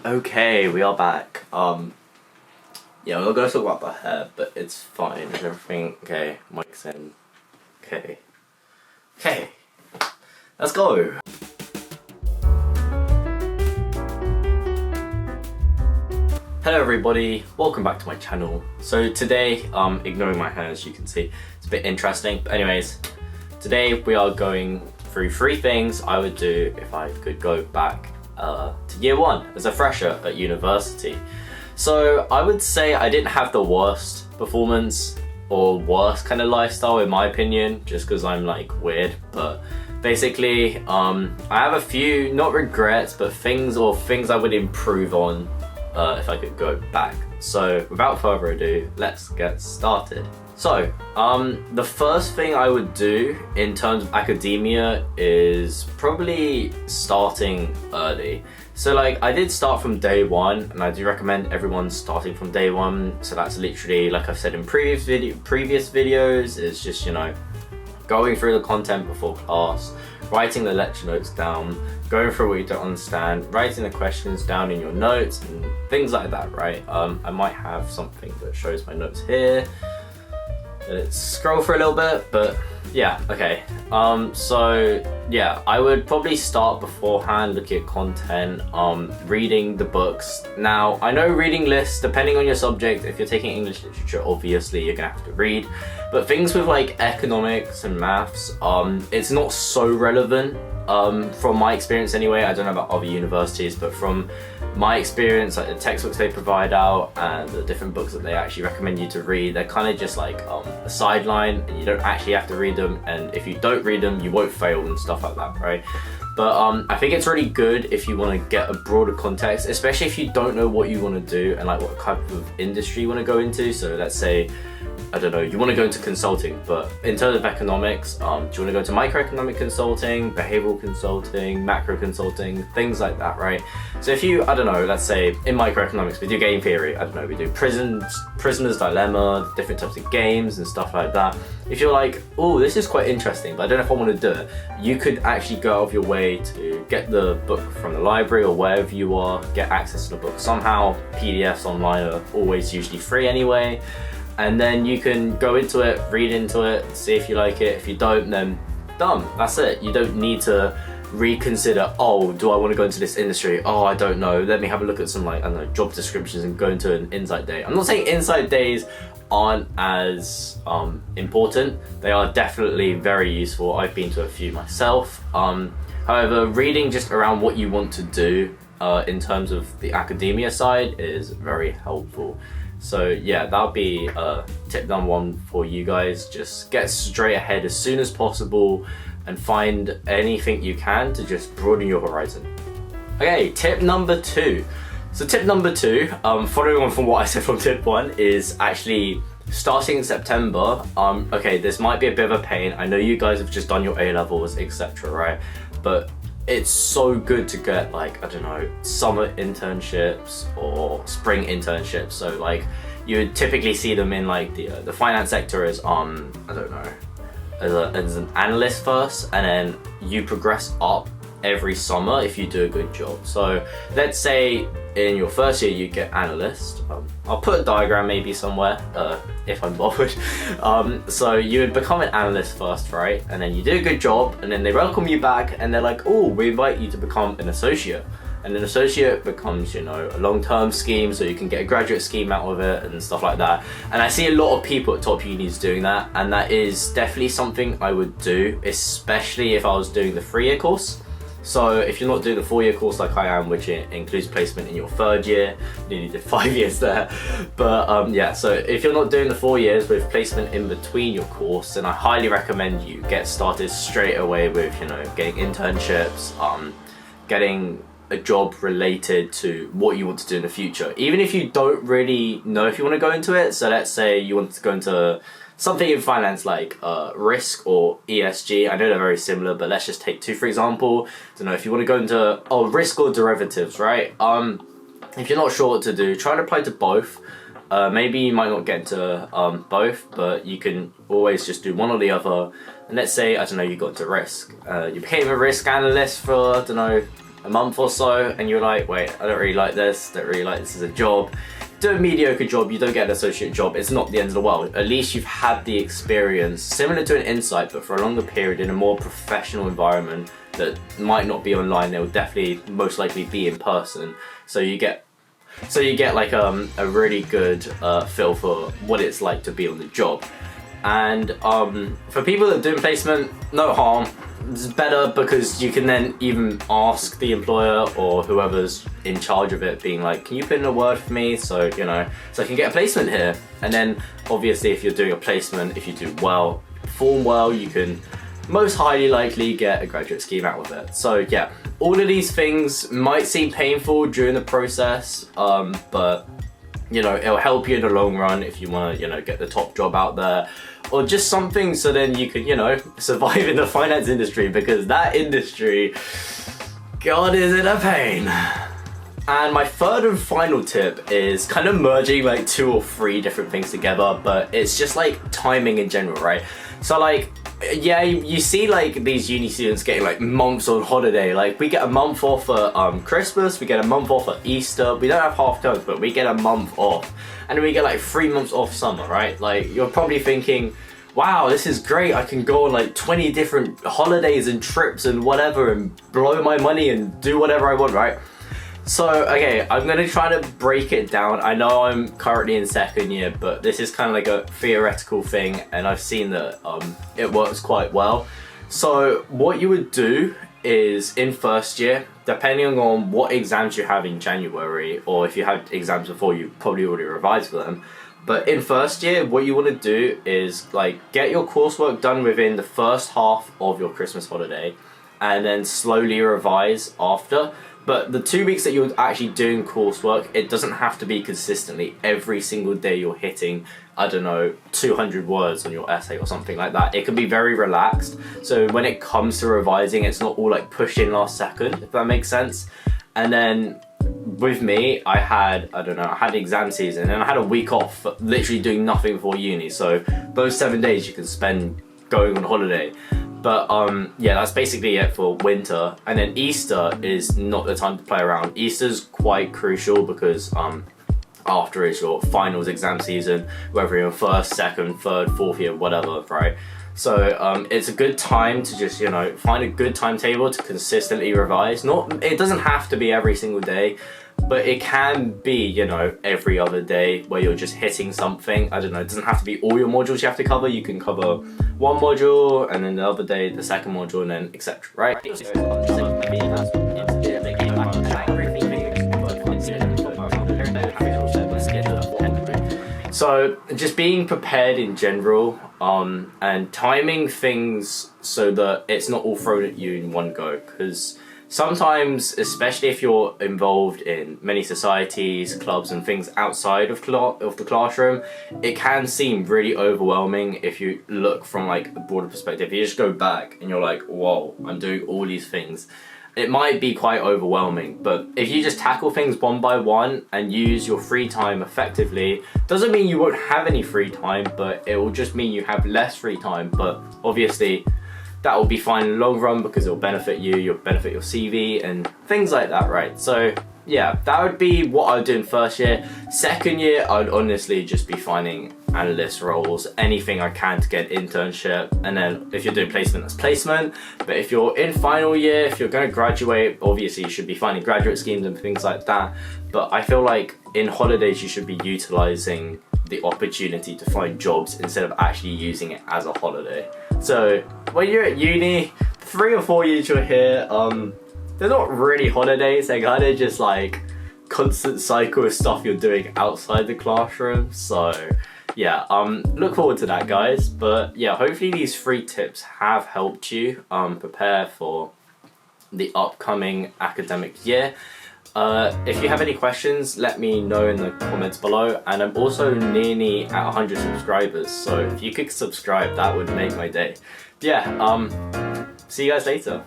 Okay, we are back. Yeah, we're not gonna talk about the hair, but it's fine. Is everything okay? Mic's in. Okay. Okay. Let's go. Hello everybody, welcome back to my channel. So today, ignoring my hair as you can see, it's a bit interesting. But anyways, today we are going through 3 things I would do if I could go back to year 1 as a fresher at university. So I would say I didn't have the worst performance or worst kind of lifestyle in my opinion, just because I'm like weird, but basically I have a few, not regrets, but things I would improve on if I could go back. So without further ado, let's get started. So the first thing I would do in terms of academia is probably starting early. So like I did start from day 1, and I do recommend everyone starting from day 1. So that's literally, like I've said in previous videos, is just, you know, going through the content before class, writing the lecture notes down, going through what you don't understand, writing the questions down in your notes and things like that, right? I might have something that shows my notes here. Let's scroll for a little bit, but yeah, okay. So yeah, I would probably start beforehand looking at content, reading the books. Now, I know reading lists, depending on your subject, if you're taking English literature, obviously you're gonna have to read, but things with like economics and maths, it's not so relevant, from my experience anyway. I don't know about other universities, but from my experience, like the textbooks they provide out and the different books that they actually recommend you to read, they're kind of just like a sideline, and you don't actually have to read them, and if you don't read them you won't fail and stuff like that, right? But I think it's really good if you want to get a broader context, especially if you don't know what you want to do and like what type of industry you want to go into. So let's say, I don't know, you want to go into consulting, but in terms of economics, do you want to go into microeconomic consulting, behavioral consulting, macro consulting, things like that, right? So if you, I don't know, let's say in microeconomics we do game theory, I don't know, we do prisoner's dilemma, different types of games and stuff like that. If you're like, oh, this is quite interesting, but I don't know if I want to do it, you could actually go out of your way to get the book from the library or wherever you are, get access to the book somehow. PDFs online are always usually free anyway. And then you can go into it, read into it, see if you like it. If you don't, then done. That's it. You don't need to reconsider, oh, do I want to go into this industry? Oh, I don't know. Let me have a look at some, like, I don't know, job descriptions and go into an insight day. I'm not saying insight days aren't as important. They are definitely very useful. I've been to a few myself. However, reading just around what you want to do in terms of the academia side is very helpful. So yeah, that'll be tip number 1 for you guys. Just get straight ahead as soon as possible and find anything you can to just broaden your horizon. Okay, tip number 2. So tip number 2, following on from what I said from tip 1, is actually starting in September. Okay, this might be a bit of a pain. I know you guys have just done your A-levels, etc., right? But it's so good to get, like, I don't know, summer internships or spring internships. So like you would typically see them in like the finance sector as I don't know, as an analyst first, and then you progress up every summer if you do a good job. So let's say in your first year you get analyst. I'll put a diagram maybe somewhere if I'm bothered. So you would become an analyst first, right? And then you do a good job, and then they welcome you back and they're like, oh, we invite you to become an associate. And an associate becomes, you know, a long-term scheme, so you can get a graduate scheme out of it and stuff like that. And I see a lot of people at top unis doing that, and that is definitely something I would do, especially if I was doing the 3-year course. So if you're not doing the 4-year course like I am, which includes placement in your 3rd year, you nearly did 5 years there. But yeah, so if you're not doing the 4 years with placement in between your course, then I highly recommend you get started straight away with, you know, getting internships, getting a job related to what you want to do in the future. Even if you don't really know if you want to go into it. So let's say you want to go into something in finance like risk or ESG. I know they're very similar, but let's just take 2 for example. Don't know if you want to go into risk or derivatives, right? If you're not sure what to do, try to apply to both. Maybe you might not get into both, but you can always just do one or the other. And let's say, I don't know, you got into risk. You became a risk analyst for, I don't know, a month or so and you're like, wait, I don't really like this as a job. Do a mediocre job, you don't get an associate job, it's not the end of the world. At least you've had the experience, similar to an Insight, but for a longer period in a more professional environment that might not be online, it will definitely most likely be in person. So you get like a really good feel for what it's like to be on the job. And for people that do placement, no harm. It's better because you can then even ask the employer or whoever's in charge of it, being like, can you put in a word for me so I can get a placement here? And then obviously if you're doing a placement, if you do well, perform well, you can most highly likely get a graduate scheme out of it. So yeah, all of these things might seem painful during the process, but it'll help you in the long run if you want to, get the top job out there, or just something so then you can, survive in the finance industry, because that industry, God, is it a pain. And my third and final tip is kind of merging like 2 or 3 different things together, but it's just like timing in general, right? So like, yeah, you see like these uni students getting like months on holiday. Like we get a month off for Christmas, we get a month off for Easter. We don't have half terms, but we get a month off, and then we get like 3 months off summer, right? Like you're probably thinking, wow, this is great. I can go on like 20 different holidays and trips and whatever and blow my money and do whatever I want, right? So, okay, I'm gonna try to break it down. I know I'm currently in 2nd year, but this is kind of like a theoretical thing, and I've seen that it works quite well. So what you would do is in 1st year, depending on what exams you have in January, or if you had exams before, you probably already revised for them. But in 1st year, what you want to do is like get your coursework done within the first half of your Christmas holiday, and then slowly revise after. But the 2 weeks that you're actually doing coursework, it doesn't have to be consistently every single day you're hitting, I don't know, 200 words on your essay or something like that. It can be very relaxed. So when it comes to revising, it's not all like pushed in last second, if that makes sense. And then with me, I had exam season and I had a week off, literally doing nothing before uni. So those 7 days you can spend going on holiday. But yeah, that's basically it for winter. And then Easter is not the time to play around. Easter's quite crucial because after is your finals exam season, whether you're in 1st, 2nd, 3rd, 4th year, whatever, right? So it's a good time to just, find a good timetable to consistently revise. It doesn't have to be every single day, but it can be, every other day where you're just hitting something. I don't know, it doesn't have to be all your modules you have to cover. You can cover one module and then the other day the second module and then etc, right? So just being prepared in general, and timing things so that it's not all thrown at you in one go, because sometimes, especially if you're involved in many societies, clubs and things outside of the classroom, it can seem really overwhelming if you look from like a broader perspective. You just go back and you're like, whoa, I'm doing all these things. It might be quite overwhelming, but if you just tackle things one by one and use your free time effectively, doesn't mean you won't have any free time, but it will just mean you have less free time. But obviously that will be fine in the long run because it will benefit you, you'll benefit your CV and things like that, right? So yeah, that would be what I would do in 1st year. 2nd year, I would honestly just be finding analyst roles, anything I can to get internship, and then if you're doing placement, that's placement. But if you're in final year, if you're going to graduate, obviously you should be finding graduate schemes and things like that. But I feel like in holidays you should be utilizing the opportunity to find jobs instead of actually using it as a holiday. So when you're at uni, 3 or 4 years you're here, they're not really holidays, they're kind of just like constant cycle of stuff you're doing outside the classroom. So yeah, look forward to that, guys. But yeah, hopefully these 3 tips have helped you prepare for the upcoming academic year. If you have any questions, let me know in the comments below. And I'm also nearly at 100 subscribers, so if you could subscribe, that would make my day. Yeah, see you guys later.